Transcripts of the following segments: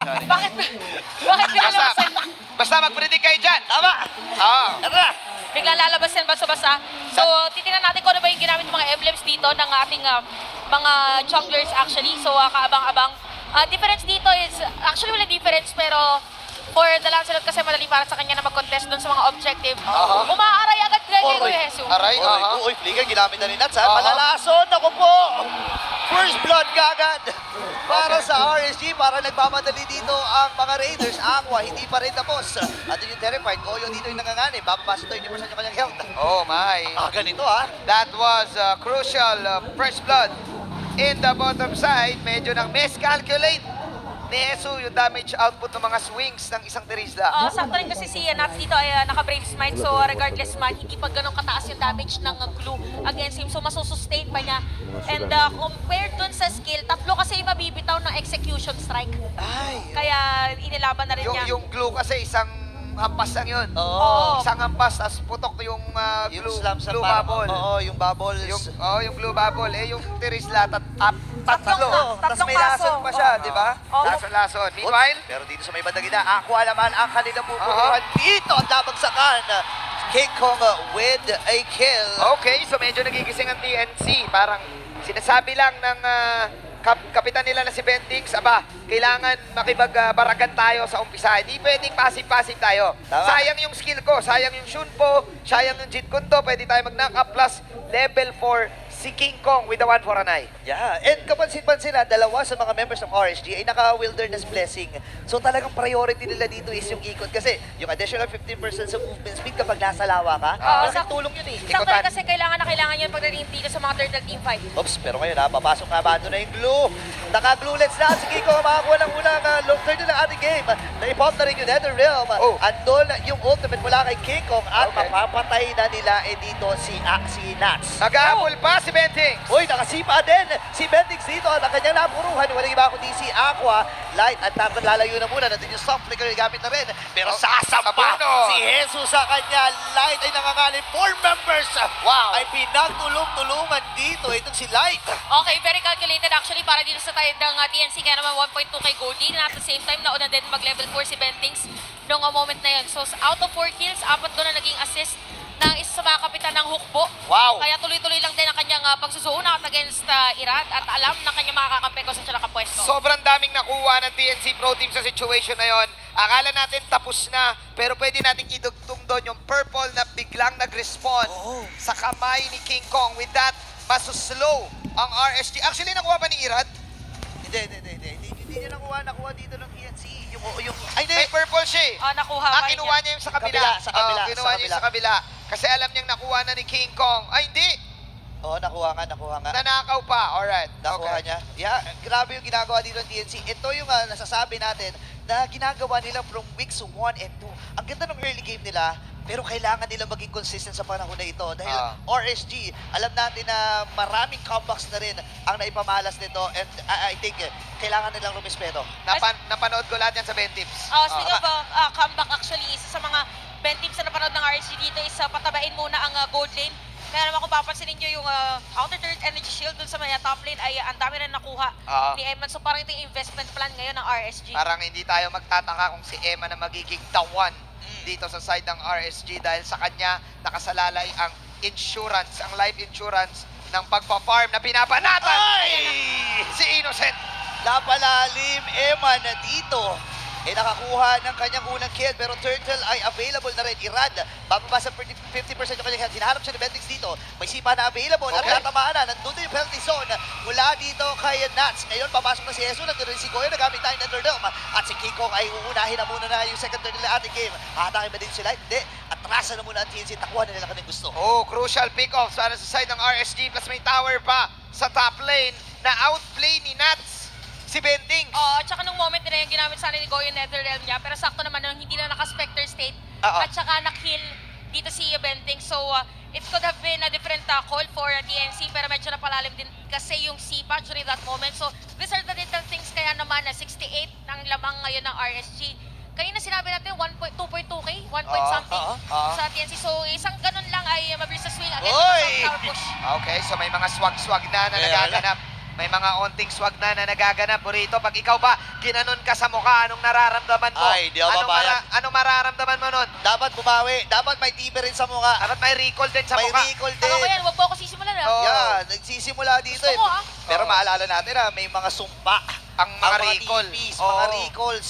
Bakit? Bakit pinalabasan? Basta mag-predict kayo dyan. Tama! Oo. Tara! Biglang lalabas yan basta-basta. So, titingnan natin kung ano ba yung ginamit ng mga emblems dito ng ating mga junglers actually. So, kaabang-abang. Difference dito is, actually wala difference pero for the Lancelot kasi madali para sa kanya na mag-contest dun sa mga objective. Umaaray agad kay Kuya Jesus. Aray, Uy, flicker, ginamit na ni Nats, ha? Malalason, ako po! First blood kagad para sa RSG, para nagmamadali dito ang mga Raiders. Aqua, hindi pa rin tapos. At yung Terrified, Oyo dito yung nanganganib. Bababasa 30% yung kanyang health. Oh my. Ganito, ha? That was crucial first blood. In the bottom side, medyo nang miscalculate ni Esu yung damage output ng mga swings ng isang Terizla. Sakto rin kasi si Nats dito ay naka-brave smite. So regardless man, hindi pa ganun kataas yung damage ng glue against him. So masusustain pa niya. And compared dun sa skill, tatlo kasi yung mabibitaw ng execution strike. Ay. Kaya inilaban na rin niya. Yung glue kasi isang hampas lang yun. Oo. Isang hampas, tas putok yung Yung glue, slam sa glue parang- bubble. Oo, yung bubbles. Yung glue bubble. Yung Terizla, tatlo. Tatlong Tas may paso. lason pa siya, di ba? Oo. Lason. Meanwhile, Pero dito sa may bandang gina, Aqua naman ang kanilang pupunuan dito at labagsakan. King Kong with a kill. okay, so medyo nagigising ang TNC. Parang sinasabi lang ng kapitan nila na si Bentix, kailangan makibag-baragan tayo sa umpisa. Hindi pwedeng passive-passive tayo. Tama. Sayang yung skill ko, sayang yung Shunpo, sayang yung Jeet Kune Do. Pwede tayo mag-knock up plus level 4 si King Kong with the 1 for an eye. Yeah, and kapansin-pansin na dalawa sa mga members ng RSG ay naka-Wilderness Blessing. So talagang priority nila dito is yung ikot kasi yung additional 15% sa movement speed kapag nasa lawa ka, malaking tulong yun eh. Sakto rin kasi kailangan na kailangan yan pagdating dito sa mga turtle team fight. Oops, pero ngayon papasok na ba? Ito na yung glue. Naka-gluelets na si Kiko makakuha ng unang long third ng ating game. Na-pop na rin yung Nether Realm. Andun yung ultimate mula kay King Kong at mapapatay na nila dito si Nats. Nag-aabol pa si Bentix. Uy, nakasipa din si Bentix dito at ang kanyang napuruhan. Walang iba kundi si Aqua. Light at tapos lalayo na muna. Nandun yung soft flicker gamit na rin. Pero sasampa Sabuno. si Jesus sa kanya. Light ay nangangalit. 4 members ay pinagtulong-tulungan dito. Itong si Light. Okay, very calculated actually para dito sa tayo ng TNC. Kaya naman 1.2 kay Goldie. And at the same time, nauna din mag-level 4 si Bentings noong moment na yun. So out of 4 kills, 4 doon na naging assist ng isa sa mga kapitan ng Hukbo. Wow. Kaya tuloy-tuloy lang din ang kanyang pagsusuunat against Irad at alam ng kanyang mga kakampi kung saan siya nakapwesto. Sobrang daming nakuha ng TNC Pro Team sa situation na yon. Akala natin tapos na, pero pwede nating idugtong doon yung purple na biglang nag-respond sa kamay ni King Kong. With that, masuslow ang RSG. Actually, nakuha ba ni Irad? Hindi niya nakuha dito ng TNC. Ay, May purple siya eh. Nakuha pa rin Kinuha niya. niya yung sa kabila. Sa kabila, Kinuha sa niya yung sa kabila. kabila. Kasi alam niyang nakuha na ni King Kong. Ay, hindi. Oo, nakuha nga. Nanakaw pa. Alright. Nakuha niya. Yeah, grabe yung ginagawa dito ng TNC. Ito yung nasasabi natin na ginagawa nila from weeks 1 and 2. Ang ganda ng early game nila, pero kailangan nila maging consistent sa panahon na ito. Dahil RSG, alam natin na maraming comebacks na rin ang naipamalas nito. And I think kailangan nilang rumispeto. Napanood ko lahat yan sa Bentips. Speaking of comeback actually, isa sa mga band teams na napanood ng RSG dito is patabain muna ang gold lane. Kaya naman kung papansinin nyo yung outer turret energy shield dun sa mga top lane ay ang dami rin nakuha ni Eman. So parang ito yung investment plan ngayon ng RSG. Parang hindi tayo magtataka kung si Emma na magiging tawan dito sa side ng RSG dahil sa kanya nakasalalay ang insurance, ang life insurance ng pagpa-farm na pinapanatan si Innocent. Napalalim, Eman na dito. Nakakuha ng kanyang unang kill, pero Turtle ay available na rin. Irad, bababa sa 50% yung kanyang health. Hinahanap siya ni Bentix dito. May sipa na available at natamaan na. Nandun yung penalty zone mula dito kay Nats. Ngayon, papasok na si Jesus. Nandun rin si Goyo. Nagamit tayo ng Netherrealm. At si King Kong ay uunahin na muna na yung second turn nila ating game. Hatakin ba din sila? Hindi. Atrasan na muna ang TNC. Takuha na nila kanyang gusto. Crucial pick-off para sa side ng RSG plus may tower pa sa top lane na outplay ni Nats si Bentings. At saka nung moment nila yung ginamit sana ni Goyo Netherrealm niya, pero sakto naman nung hindi na naka-Spectre state at saka na-kill dito si Benting. So it could have been a different call for TNC pero medyo napalalim din kasi yung sipa during that moment. So these are the little things kaya naman na 68 ng lamang ngayon ng RSG. Kanina sinabi natin 2.2K, 1 point something sa TNC. So isang ganun lang ay mabilis sa swing again sa tower push. Okay, so may mga swag-swag na nagaganap May mga onting swag na nagaganap. Burrito, pag ikaw ba ginanon ka sa mukha, anong nararamdaman mo? Ay, di ako papayag. Anong mararamdaman mo nun? Dapat bumawi. Dapat may difference sa mukha. Dapat may recall din sa May mukha. recall Tama ko din. yan, huwag po ako sisimulan Oo. Yan, nagsisimula dito Gusto eh. mo, ha? Pero Oo. maalala natin may mga sumpa. Ang mga recall. TPs, Oo. mga recalls.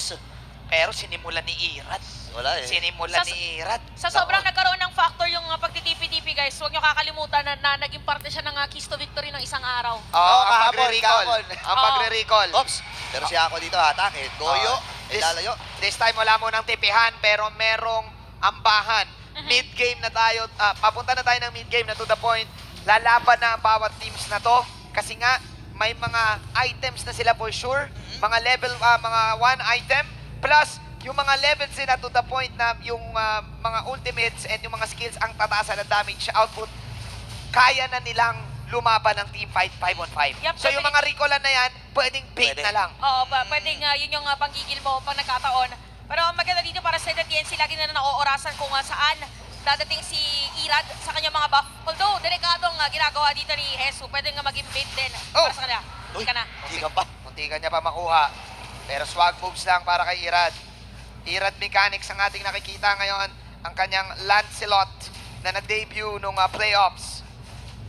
Pero sinimulan ni Irad. Wala eh. Sinimulan Sa- ni Irad. Sa sobrang nagkaroon ng factor yung pagtitipi-tipi guys, huwag nyo kakalimutan na naging parte siya ng keys to victory ng isang araw. Oo, Oo, ang kahapon, pagre-recall. kahapon. Ang Oo. pagre-recall. Oops. Pero si ako dito atake. Goyo. This- Ilalayo. This time wala mo ng tipihan pero merong ambahan. Mhm. Mid-game na tayo, papunta na tayo ng mid-game na to the point, lalaban na ang bawat teams na to kasi nga may mga items na sila for sure, mga level, mga 1 item, plus yung mga levels nila to the point na yung mga ultimates and yung mga skills ang tataasan ng damage output, kaya na nilang lumaban ng team fight 5-on-5. Yup, So yung mga recallan na yan, pwedeng bait Pwede. na lang. Oo, pwedeng yun yung panggigil mo pag nagkataon. Pero ang maganda dito para sa TNC, lagi na naoorasan kung saan dadating si Irad sa kanyang mga buff. Although, delikadong ginagawa dito ni Jesus, pwede nga maging bait din Oh! para sa kanila. Hindi ka na. Hindi ka pa. Munti ka niya pa makuha. Pero swag moves lang para kay Irad. Irad Mechanics ang ating nakikita ngayon. Ang kanyang Lancelot na nag-debut nung playoffs.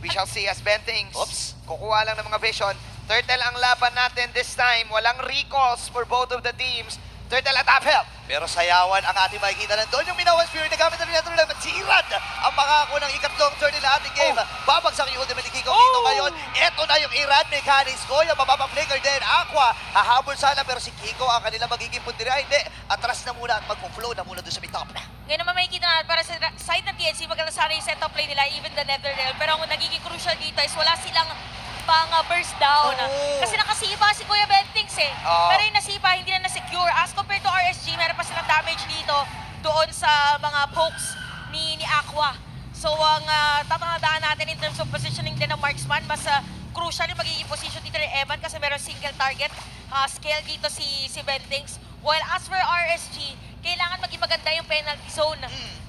We shall see as Bentings. Oops. Kukuha lang ng mga vision. Turtle ang laban natin this time. Walang recalls for both of the teams. Turtle at Apple. Pero sayawan ang ating makikita nandun. Yung Minawan's Fury na gamit na rin natin ulit. At si Irad ang makako ng ikatlong turn na ating game. Babagsak yung ultimate Kiko dito ngayon. Eto na yung Irad Mechanics ko. Yung mapapaflicker din. Aqua, hahabol sana. Pero si Kiko ang kanila magiging puntira. Hindi. Atras na muna at mag-flow na muna doon sa mid-top na. Ngayon naman makikita natin para sa side ng TNC, maganda sana yung setup play nila, even the Netherrealm. Pero ang nagiging crucial dito is wala silang pang burst down. Oo. Kasi nakasipa si Kuya Bentings eh. Oo. Pero yung nasipa, hindi na na-secure. As compared to RSG, meron pa silang damage dito doon sa mga pokes ni Aqua. So ang tatandaan natin in terms of positioning din ng marksman, mas crucial yung magiging position dito ni Evan kasi meron single target scale dito si Bentings. While as for RSG, kailangan maging maganda yung penalty zone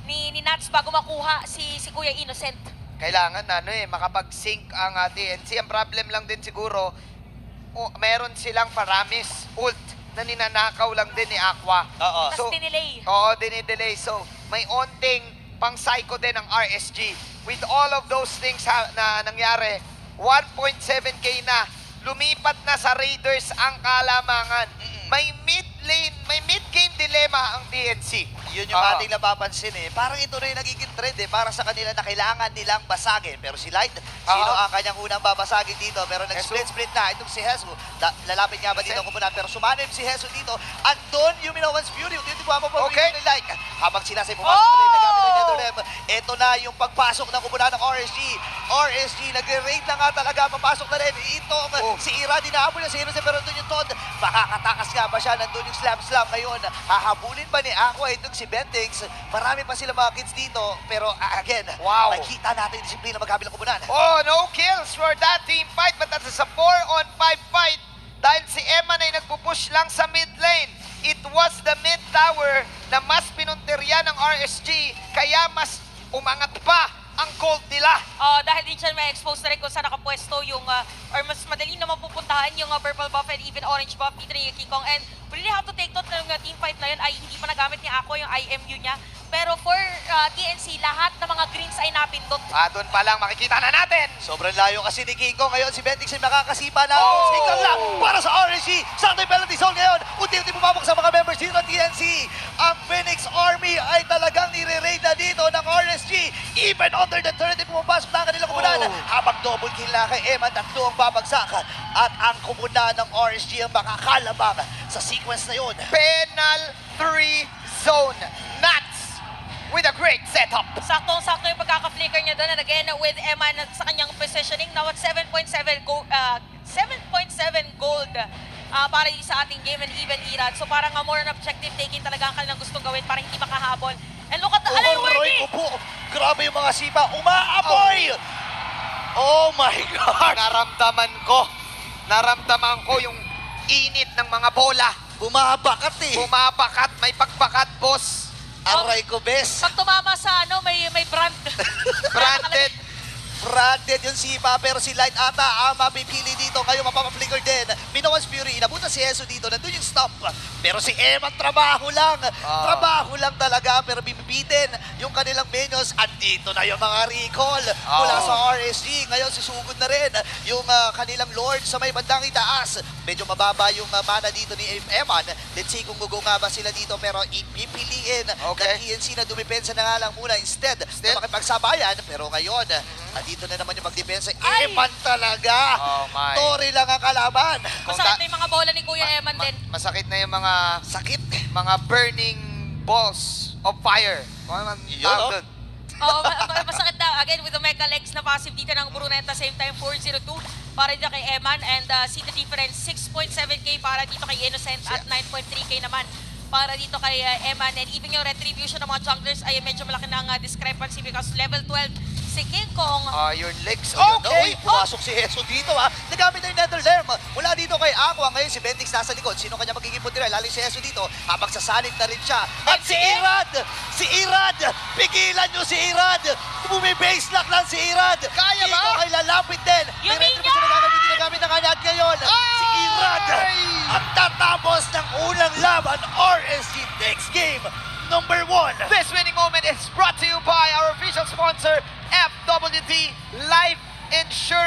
ni Nats bago makuha si Kuya Innocent. Kailangan makapag-sync ang TNC. Ang problem lang din siguro, meron silang paramis ult na ninanakaw lang din ni Aqua. Oo. Tapos dinelay. Oo, dinidelay. So, may onting pang-psycho din ang RSG. With all of those things na nangyari, 1.7k na, lumipat na sa Raiders ang kalamangan. May mid-lane, may mid-game dilemma ang TNC. Yun yung Oo. ating napapansin eh. Parang ito na yung nagiging trend eh. Para sa kanila na kailangan nilang basagin. Pero si Light, sino ang kanyang unang babasagin dito? Pero nag-split-split na. Itong si Hesu. Lalapit nga ba dito ang kupunan? Pero sumanib si Hesu dito. Andon yung Minawan's Fury. Dito po ang Okay. ni Light. Habang sila sa pumasok na rin, nagamit ng Netherrealm. Ito na yung pagpasok ng kupunan ng RSG. RSG, nagre-raid na nga talaga. Papasok na rin. Itong si Ira, dinahabol na si Innocent. Pero doon yung Todd. Makakatakas nga ba siya? Nandun yung slam ngayon. Hahabulin ba ni Aqua itong si Bentings? Marami pa sila mga kids dito. Pero again, Wow. makita natin yung disiplina magkabilang kupunan. Oh, no kills for that team fight. But that's a 4-on-5 fight. Dahil si Eman ay nagpupush lang sa mid lane. It was the mid tower na mas pinuntirya ng RSG. Kaya mas umangat pa ang gold nila. Dahil din siya may expose na rin kung saan nakapwesto yung, or mas madali na mapupuntahan yung purple buff and even orange buff dito ni King Kong. And we really have to take note na yung team fight na yun ay hindi pa nagamit ni Aqua yung IMU niya. Pero for TNC, lahat ng mga greens ay napindot. Doon pa lang makikita na natin. Sobrang layo kasi ni Kiko. Ngayon si Bentings ay makakasipa na. Oh! Signal lang para sa RSG. Sakto yung penalty zone ngayon. Unti-unti bumabok sa mga members dito ng TNC. Ang Phoenix Army ay talagang nire-raid na dito ng RSG. Even under the turret, pumapasok na ang kanilang kumunan. Habang double kill na kay Eman, tatlo ang babagsak. At ang kumunan ng RSG ang makakalabang sa sequence na yun. Penal 3 zone. Nats with a great setup. Saktong-sakto yung pagkaka-flicker niya doon. And again, with Eman sa kanyang positioning, now at 7.7 gold para sa ating game and even Irad. So parang more on objective taking talaga ang kanilang gustong gawin para hindi makahabol. And look at the alay Roy po. Grabe yung mga sipa. Umaapoy! Oh my God! Naramdaman ko yung init ng mga bola. Bumabakat eh. Bumabakat, may pagbakat, boss. Aray ko, bes. Pag tumama sa may brand. Branded. Branded yung sipa, pero si Light ata ang mapipili dito. Ngayon mapapaflicker din. Minowan's Fury, inabutan si Jesus dito. Nandun yung stop. Pero si Eman, trabaho lang. Trabaho lang talaga, pero bibitin yung kanilang minions. At dito na yung mga recall mula sa RSG. Ngayon susugod na rin yung kanilang Lord sa may bandang itaas. Medyo mababa yung mana dito ni Eman. Let's see kung gugo nga ba sila dito, pero ipipiliin ng TNC na dumipensa na nga lang muna instead na makipagsabayan. Pero ngayon, dito na naman yung magdepensa. Eman talaga! Oh my. Tori lang ang kalaban. Masakit na yung mga bola ni Kuya Eman din. Masakit na yung mga Sakit. mga burning balls of fire. Yun, oh. Oo, masakit na. Again, with the Mecha Legs na passive dito ng Brunette, same time 4-0-2 para dito kay Eman. And see the difference, 6.7k para dito kay Innocent at 9.3k naman para dito kay Eman. And even yung retribution ng mga junglers ay medyo malaki ng discrepancy because level 12 si King Kong. Your legs. Okay! Pumasok si Jesus dito Nagamit na yung Netherlerm. Mula dito kay Aqua. Ngayon si Bentix nasa likod. Sino kanya magiging puntira? Laling si Jesus dito. Habang sasalit na rin siya. At si Irad! Si Irad! Pigilan nyo si Irad! Bumibase lock lang si Irad! Kaya ba? Dito kay lalapit din. Yung May retribution na ginagamit na kanya ngayon. Si Irad! Ang tatapos ng unang laban. RSG next game. Number 1. This winning moment is brought to you by our official sponsor, FWD Life Insurance.